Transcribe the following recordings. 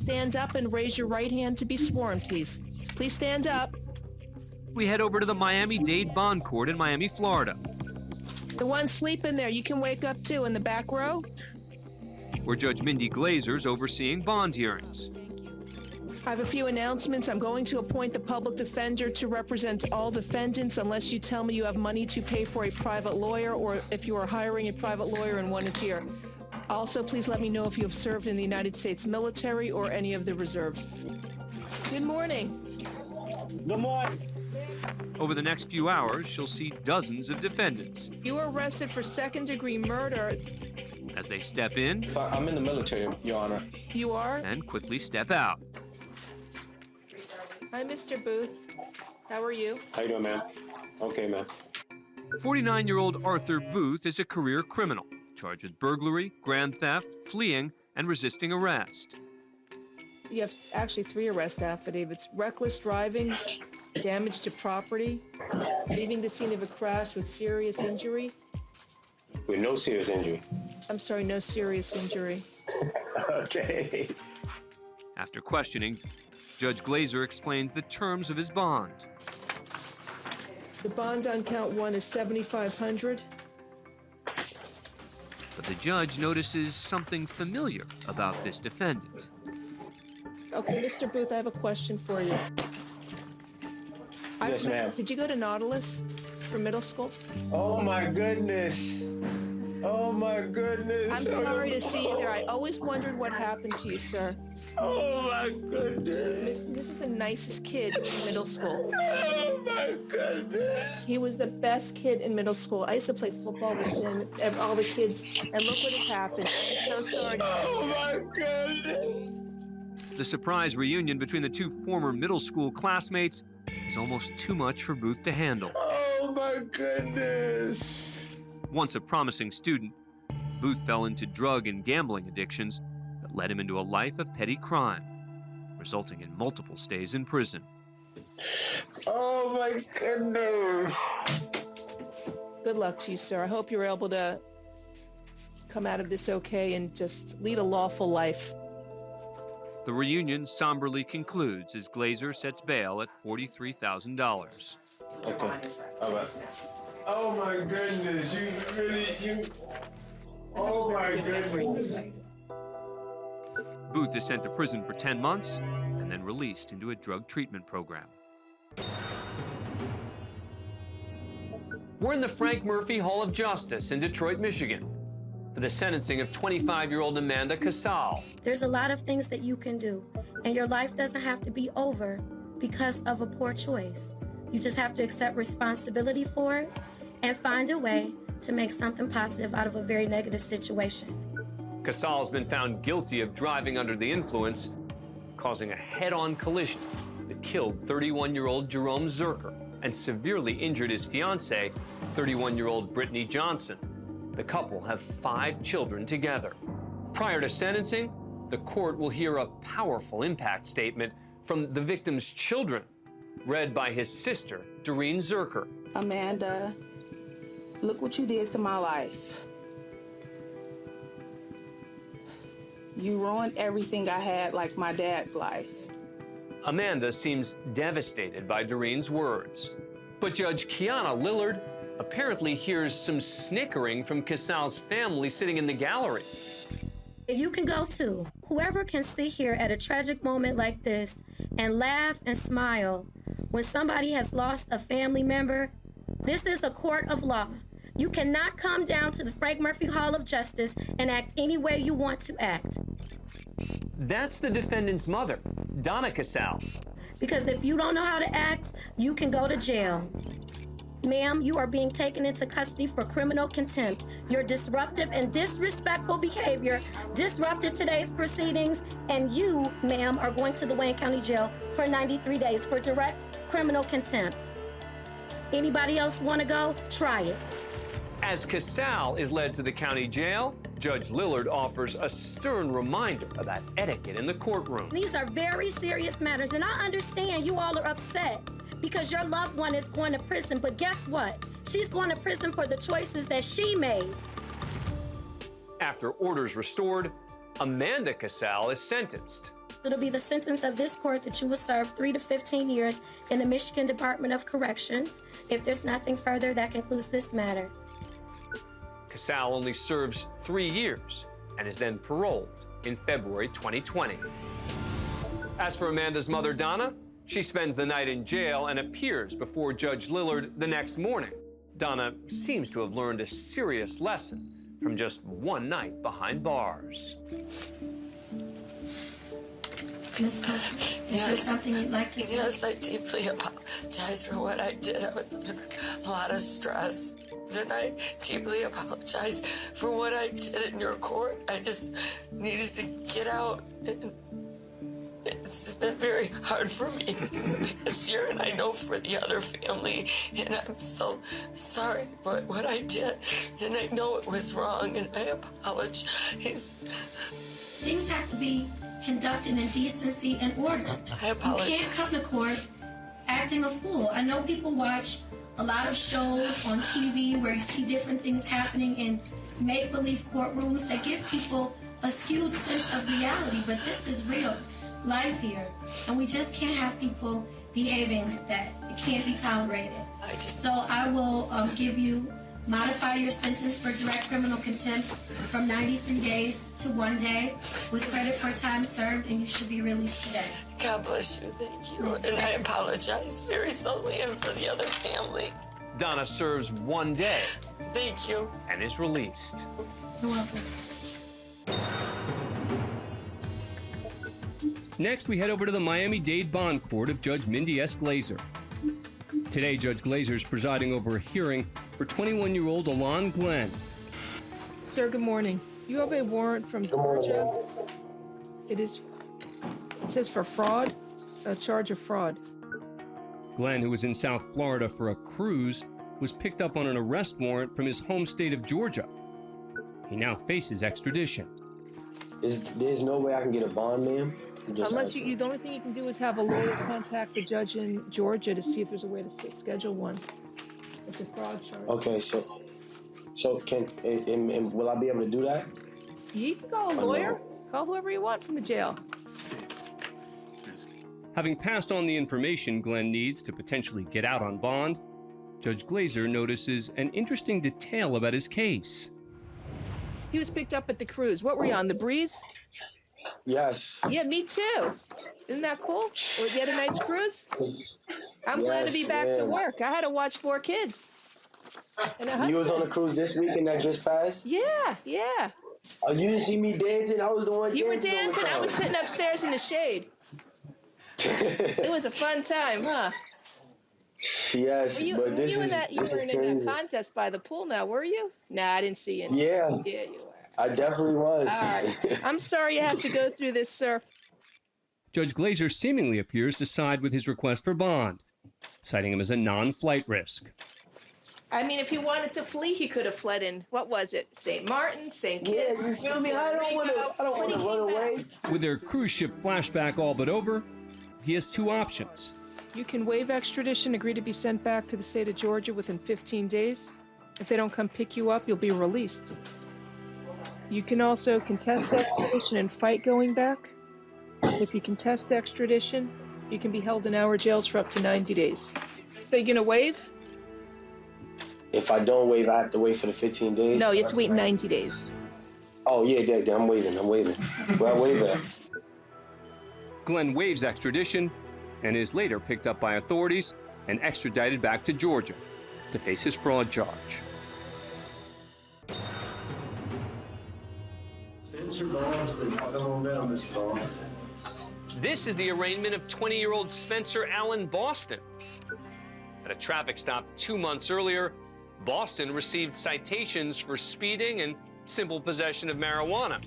Stand up and raise your right hand to be sworn, please. Please stand up. We head over to the Miami-Dade Bond Court in Miami, Florida, The one sleeping there, you can wake up too in the back row. where Judge Mindy Glazer's overseeing bond hearings. I have a few announcements. I'm going to appoint the public defender to represent all defendants unless you tell me you have money to pay for a private lawyer or if you are hiring a private lawyer and one is here. Also, please let me know if you have served in the United States military or any of the reserves. Good morning. Good morning. Over the next few hours, she'll see dozens of defendants. You were arrested for second-degree murder. As they step in I'm in the military, Your Honor. You are? and quickly step out. Hi, Mr. Booth. How are you? How you doing, ma'am? Okay, ma'am. 49-year-old Arthur Booth is a career criminal, charged with burglary, grand theft, fleeing, and resisting arrest. You have actually 3 arrest affidavits. Reckless driving, damage to property, leaving the scene of a crash with serious injury. With no serious injury. I'm sorry, no serious injury. Okay. After questioning, Judge Glazer explains the terms of his bond. The bond on count 1 is $7,500. But the judge notices something familiar about this defendant. Okay, Mr. Booth, I have a question for you. Yes, ma'am. Did you go to Nautilus for middle school? Oh, my goodness. Oh, my goodness. I'm sorry to see you there. I always wondered what happened to you, sir. Oh, my goodness. This is the nicest kid in middle school. Oh, my goodness. He was the best kid in middle school. I used to play football with him, all the kids, and look what has happened. I'm so sorry. Oh, my goodness. The surprise reunion between the 2 former middle school classmates is almost too much for Booth to handle. Oh, my goodness. Once a promising student, Booth fell into drug and gambling addictions that led him into a life of petty crime, resulting in multiple stays in prison. Oh, my goodness. Good luck to you, sir. I hope you're able to come out of this okay and just lead a lawful life. The reunion somberly concludes as Glazer sets bail at $43,000. Okay. All right. Oh, my goodness. You. Oh, my goodness. Booth is sent to prison for 10 months and then released into a drug treatment program. We're in the Frank Murphy Hall of Justice in Detroit, Michigan, for the sentencing of 25-year-old Amanda Casal. There's a lot of things that you can do, and your life doesn't have to be over because of a poor choice. You just have to accept responsibility for it and find a way to make something positive out of a very negative situation. Casal has been found guilty of driving under the influence, causing a head-on collision that killed 31-year-old Jerome Zerker and severely injured his fiancée, 31-year-old Brittany Johnson. The couple have 5 children together. Prior to sentencing, the court will hear a powerful impact statement from the victim's children, read by his sister, Doreen Zerker. Amanda, look what you did to my life. You ruined everything I had, like my dad's life. Amanda seems devastated by Doreen's words. But Judge Kiana Lillard apparently hears some snickering from Casal's family sitting in the gallery. You can go too. Whoever can sit here at a tragic moment like this and laugh and smile when somebody has lost a family member, this is a court of law. You cannot come down to the Frank Murphy Hall of Justice and act any way you want to act. That's the defendant's mother, Donna Casal. Because if you don't know how to act, you can go to jail. Ma'am, you are being taken into custody for criminal contempt. Your disruptive and disrespectful behavior disrupted today's proceedings, and you, ma'am, are going to the Wayne County Jail for 93 days for direct criminal contempt. Anybody else want to go? Try it. As Casal is led to the county jail, Judge Lillard offers a stern reminder about etiquette in the courtroom. These are very serious matters, and I understand you all are upset because your loved one is going to prison, but guess what? She's going to prison for the choices that she made. After orders restored, Amanda Casal is sentenced. It'll be the sentence of this court that you will serve 3 to 15 years in the Michigan Department of Corrections. If there's nothing further, that concludes this matter. Casal only serves 3 years and is then paroled in February 2020. As for Amanda's mother, Donna, she spends the night in jail and appears before Judge Lillard the next morning. Donna seems to have learned a serious lesson from just one night behind bars. Ms. Coates, is there something you'd like to say? Yes, I deeply apologize for what I did. I was under a lot of stress. And I deeply apologize for what I did in your court. I just needed to get out. And it's been very hard for me this year, and I know for the other family. And I'm so sorry for what I did. And I know it was wrong, and I apologize. Things have to be conducted in decency and order. I apologize. You can't come to court acting a fool. I know people watch a lot of shows on TV where you see different things happening in make-believe courtrooms that give people a skewed sense of reality, but this is real life here, and we just can't have people behaving like that. It can't be tolerated. So I will modify your sentence for direct criminal contempt from 93 days to 1 day with credit for time served, and you should be released today. God bless you. Thank you. And I apologize very sorely, and for the other family. Donna serves 1 day. Thank you. And is released. You're welcome. Next, we head over to the Miami-Dade Bond Court of Judge Mindy S. Glazer. Today, Judge Glazer is presiding over a hearing for 21-year-old Elon Glenn. Sir, good morning. You have a warrant from Georgia. It says for fraud, a charge of fraud. Glenn, who was in South Florida for a cruise, was picked up on an arrest warrant from his home state of Georgia. He now faces extradition. There's no way I can get a bond, ma'am? Unless the only thing you can do is have a lawyer contact the judge in Georgia to see if there's a way to schedule one. It's a fraud charge. Okay, so will I be able to do that? You can call a lawyer. No. Call whoever you want from the jail. Having passed on the information Glenn needs to potentially get out on bond, Judge Glazer notices an interesting detail about his case. He was picked up at the cruise. What were you on, the Breeze? Yes. Yeah, me too. Isn't that cool? Or you had a nice cruise? I'm glad to be back to work. I had to watch 4 kids. And you was on a cruise this weekend that just passed? Yeah. Oh, you didn't see me dancing? I was the one You dancing. were dancing. I was sitting upstairs in the shade. It was a fun time, huh? Yes, but this is crazy. You were in that contest by the pool now, were you? Nah, I didn't see you. Yeah. Yeah, you were. I definitely was. All right. I'm sorry you have to go through this, sir. Judge Glazer seemingly appears to side with his request for bond, citing him as a non-flight risk. I mean, if he wanted to flee, he could have fled in, what was it, St. Martin, St. Kitts? Yeah, you feel me? I don't want to run away. With their cruise ship flashback all but over, he has 2 options. You can waive extradition, agree to be sent back to the state of Georgia within 15 days. If they don't come pick you up, you'll be released. You can also contest extradition and fight going back. If you contest extradition, you can be held in our jails for up to 90 days. Are you gonna waive? If I don't waive, I have to wait for the 15 days? No, you have to wait 90 days. Oh, yeah, I'm waiving. Well, I waive that. Glenn waives extradition and is later picked up by authorities and extradited back to Georgia to face his fraud charge. This is the arraignment of 20-year-old Spencer Allen Boston. At a traffic stop 2 months earlier, Boston received citations for speeding and simple possession of marijuana.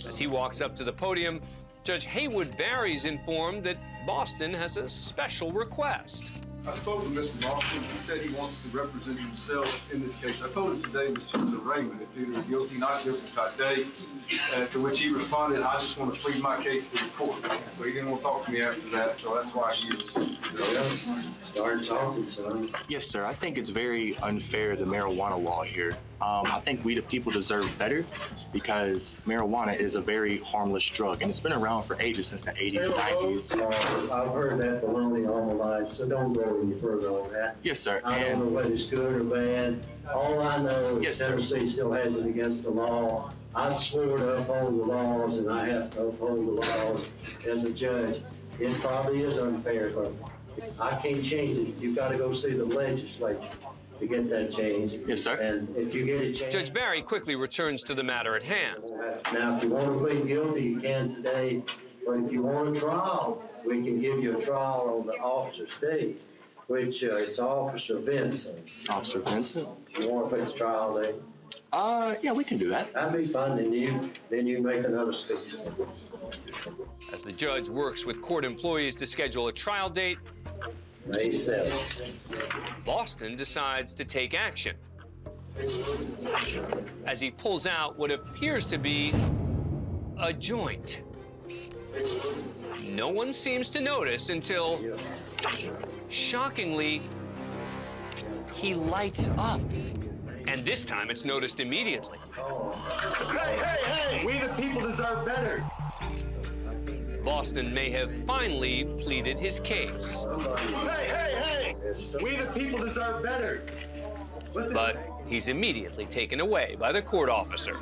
As he walks up to the podium, Judge Haywood Barry's informed that Boston has a special request. I spoke with Mr. Boston. He said he wants to represent himself in this case. I told him today was just an arraignment. It's either guilty, not guilty type day. To which he responded, I just want to plead my case to the court. So he didn't want to talk to me after that, so that's why he was started talking, son. Yes, sir. I think it's very unfair, the marijuana law here. I think we the people deserve better because marijuana is a very harmless drug, and it's been around for ages, since the 80s and 90s. I've heard that baloney all my life, so don't go any further on that. Yes, sir. I don't know whether it's good or bad. All I know is Yes, sir. Tennessee still has it against the law. I swore to uphold the laws, and I have to uphold the laws as a judge. It probably is unfair, but I can't change it. You've got to go see the legislature to get that changed. Yes, sir. And if you get it changed... Judge Barry quickly returns to the matter at hand. Now, if you want to plead guilty, you can today. But if you want a trial, we can give you a trial on the officer's date, which it's Officer Vincent. Officer Vincent? You want to fix trial date? Yeah, we can do that. That'd be fun, and then you make another speech. As the judge works with court employees to schedule a trial date, May 7th. Boston decides to take action as he pulls out what appears to be a joint. No one seems to notice until, shockingly, he lights up. And this time it's noticed immediately. Hey! We the people deserve better. Boston may have finally pleaded his case. Hey! We the people deserve better. But he's immediately taken away by the court officer.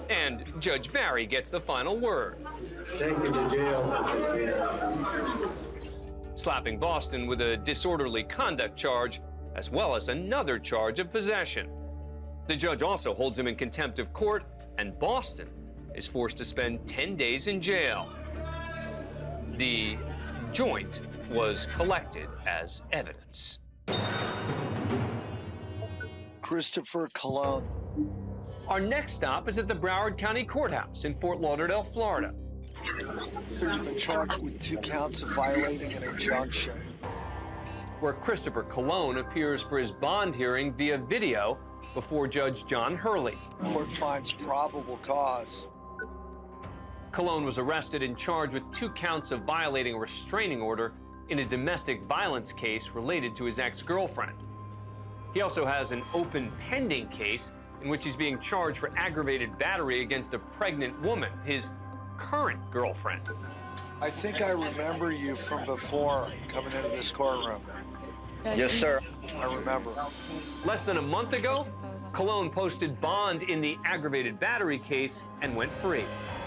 And Judge Barry gets the final word. Take you to jail. Slapping Boston with a disorderly conduct charge, as well as another charge of possession. The judge also holds him in contempt of court, and Boston is forced to spend 10 days in jail. The joint was collected as evidence. Christopher Cologne. Our next stop is at the Broward County Courthouse in Fort Lauderdale, Florida. Sir, you've been charged with 2 counts of violating an injunction, where Christopher Cologne appears for his bond hearing via video before Judge John Hurley. Court finds probable cause. Cologne was arrested and charged with 2 counts of violating a restraining order in a domestic violence case related to his ex-girlfriend. He also has an open pending case in which he's being charged for aggravated battery against a pregnant woman, his current girlfriend. I think I remember you from before coming into this courtroom. Yes, sir. I remember. Less than a month ago, Cologne posted bond in the aggravated battery case and went free.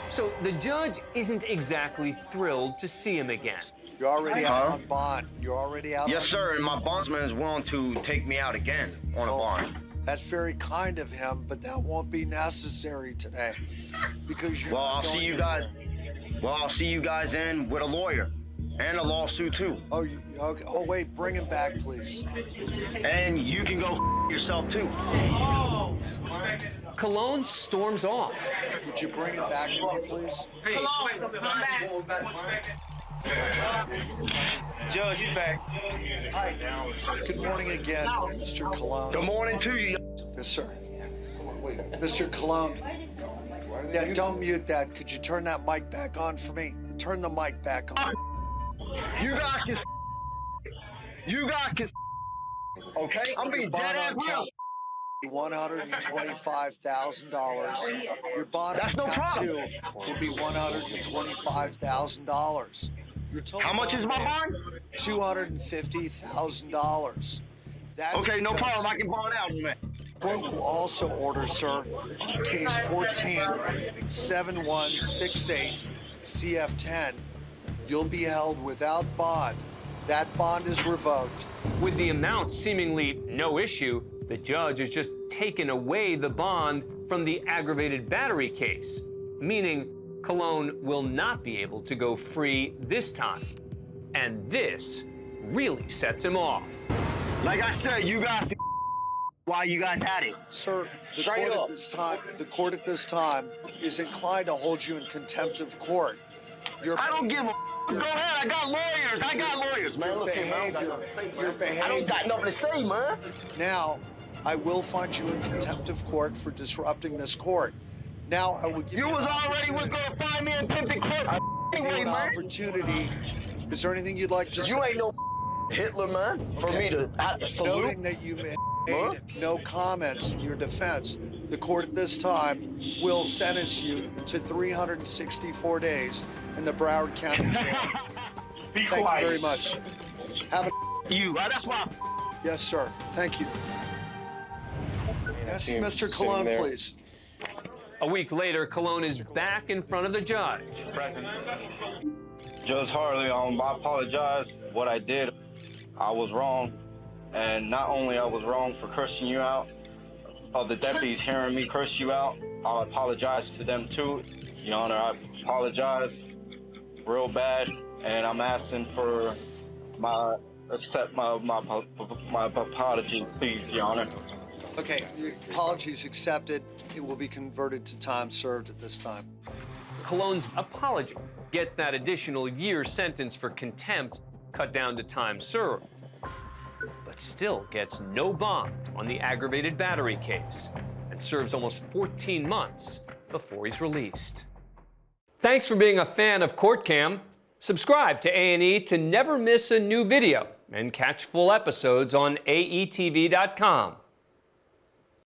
So the judge isn't exactly thrilled to see him again. You're already out on bond. You're already out. Yes, sir, and my bondsman is willing to take me out again on a bond. That's very kind of him, but that won't be necessary today because you're not going anywhere. I'll see you guys in with a lawyer and a lawsuit too. Oh, okay. Oh, wait, bring him back, please. And you can go yourself too. Cologne storms off. Would you bring him back for me, please? Cologne, come back. Judge, he's back. Hi. Good morning again, Mr. Cologne. Good morning to you. Yes, sir. Wait, Mr. Cologne. Yeah, don't mute that. Could you turn that mic back on for me? Turn the mic back on. You guys can. Okay? I'm being dead ass real. $125,000. Your bond on count 2 will be $125,000. Your total How much is my bond? $250,000. That's okay, no problem. I can bond out, man. Court will also order, sir, on case 14-7168 CF10, you'll be held without bond. That bond is revoked. With the amount seemingly no issue, the judge has just taken away the bond from the aggravated battery case, meaning Cologne will not be able to go free this time. And this really sets him off. Like I said, you guys why you guys had it. Sir, the court at this time is inclined to hold you in contempt of court. I don't give a Go ahead, I got lawyers, man. Your behavior. I don't got nothing to say, man. Now, I will find you in contempt of court for disrupting this court. Now, I will give you was already going to find me in contempt of court. I will give you an opportunity. Is there anything you'd like to say? You ain't no Hitler, man, for me to have to salute. Noting that you made no comments in your defense. The court at this time will sentence you to 364 days in the Broward County Jail. Be Thank quiet. you very much. Have a... That's why. Yes, sir. Thank you. Can I see Mr. Cologne, please? A week later, Cologne is back in front of the judge. Judge Harley, I apologize. What I did, I was wrong. And not only I was wrong for cursing you out, of the deputies hearing me curse you out, I apologize to them too. Your Honor, I apologize real bad, and I'm asking for my apology, please, Your Honor. Okay, the apologies accepted. It will be converted to time served at this time. Cologne's apology gets that additional year sentence for contempt cut down to time served, but still gets no bond on the aggravated battery case and serves almost 14 months before he's released. Thanks for being a fan of Court Cam. Subscribe to A&E to never miss a new video and catch full episodes on aetv.com.